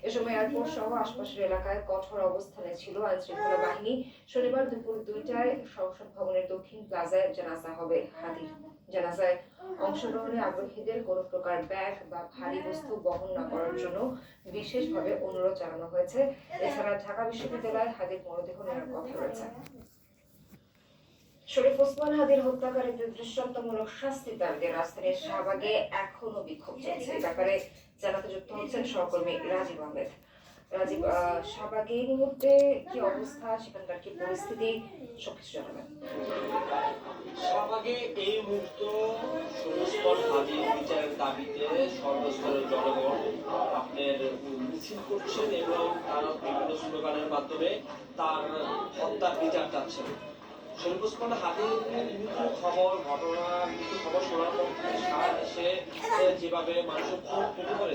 এ সময় এয়ারপোর্ট সহ আশপাশের এলাকায় কঠোর অবস্থানে ছিল আইনশৃঙ্খলা বাহিনী। শনিবার দুপুর 2টায় সংসদ ভবনের দক্ষিণ প্লাজায় জানাজা হবে হাদির। জানাজায় অংশগ্রহণে আগ্রহীদের কোনো প্রকার ব্যাগ বা ভারী বস্তু বহন না করার জন্য বিশেষভাবে অনুরোধ জানানো হয়েছে। এছাড়া ঢাকা বিশ্ববিদ্যালয়ে হাদির মরদেহ নেওয়ার কথা রয়েছে। শরীফ ওসমান হাদির হত্যাকারীদের দৃষ্টান্তমূলক শাস্তির দাবিতে রাজধানীর শাহবাগে এখনো বিক্ষোভ চলছে। এই ব্যাপারে জানাতে যুক্ত হচ্ছেন সহকর্মী রাজীব আহমেদ। রাজীব, শাহবাগে এই মুহূর্তে কি অবস্থা, সেখানকার কি পরিস্থিতি, সবকিছু জানাবেন। শাহবাগে এই মুহূর্ত শরীফ হাদির বিচারের দাবিতে সর্বস্তরের জনগণ আপনার মিছিল করছেন এবং তারা বিভিন্ন স্লোগানের মাধ্যমে তার হত্যার বিচার চাচ্ছেন। শরীফ ওসমান হাদির মৃত্যু খবর শোনার পর এসে যেভাবে মানুষের ক্ষোভ ফেটে পড়ে,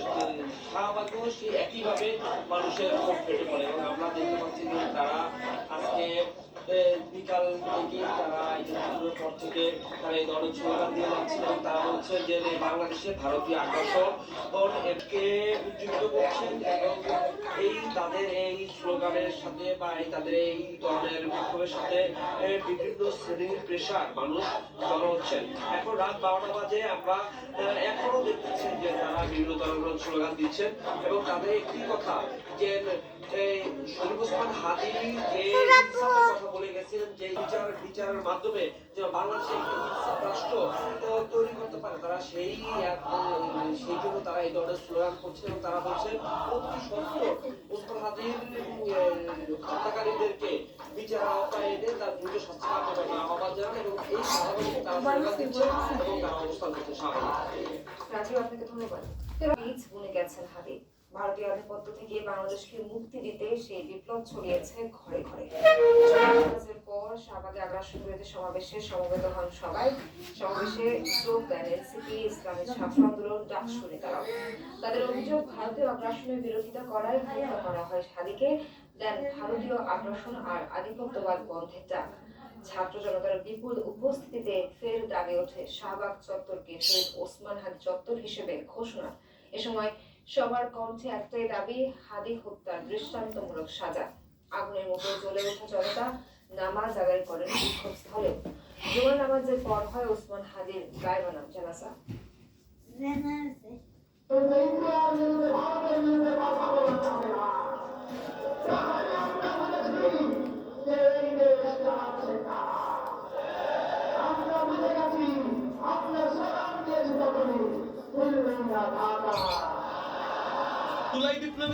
শাহবাগেও সে একইভাবে মানুষের ক্ষোভ ফেটে পড়ে এবং আমরা দেখতে পাচ্ছি যে তারা আজকে বিকাল থেকে তারা ইতিমধ্যের পর থেকে তারা এই ধরনের স্লোগান দিয়ে যাচ্ছেন এবং তারা বলছেন যে বাংলাদেশে ভারতীয় আগ্রাসন একে উজ্জীবিত করছেন এবং এই তাদের এই স্লোগানের সাথে বা তাদের এই ধরনের বিক্ষোভের সাথে বিভিন্ন শ্রেণীর পেশার মানুষ জড়ো হচ্ছেন। এখন রাত 12টা বাজে, আমরা এখনো দেখতেছি যে তারা বিভিন্ন ধরনের স্লোগান দিচ্ছেন এবং তাদের একটি কথা যে শরীফ ওসমান হাদি যে কথা বলে গেছিলেন যে বিচারের মাধ্যমে যে বাংলাদেশে একটি ইনসাফ রাষ্ট্র তৈরি করতে পারে, তারা সেই জন্য তারা এই ধরনের স্লোগান করছে এবং তারা বলছেন অতি সত্য ওসমান হাদির হত্যাকারীদেরকে বিচারের আওতায় এনে তার দ্রুত শাস্তি কার্যকর করার আহ্বান জানান এবং এই স্বাভাবিক তারা স্লোগান দিচ্ছেন এবং তারা অবস্থান করছে স্বাভাবিক। রাজীব, আপনাকে ধন্যবাদ। বীজ বুনে গেছেন হাদি। ভারতীয় আধিপত্য থেকে বাংলাদেশকে মুক্তি দিতে সেই বিপ্লব ছড়িয়েছে ঘরে ঘরে। জনগণের পর শাহবাগে আগ্রাসন বিরোধী সমাবেশে সমবেত হন সবাই। সমাবেশে যোগ দেন এনসিপি, ইসলামী ছাত্র আন্দোলন, ডাকসু নেতারাও। তাদের অভিযোগ, ভারতীয় আগ্রাসনের বিরোধিতা করায় হত্যা করা হয় হাদিকে, দেন ভারতীয় আগ্রাসন আর আধিপত্যবাদ বন্ধের ডাক। ছাত্র জনতার বিপুল উপস্থিতিতে ফের দাগে ওঠে শাহবাগ চত্বরকে শহীদ ওসমান হাদি চত্বর হিসেবে ঘোষণা। এ সময় সবার কণ্ঠে একটাই দাবি, হাদি হত্যার দৃষ্টান্তমূলক সাজা। আগুনের মতো জ্বলে ওঠা জনতা নামাজ আদায় করেন বিক্ষোভ স্থলে। জুমার নামাজের পর হয় ওসমান হাদির গায়বানা জানাজা।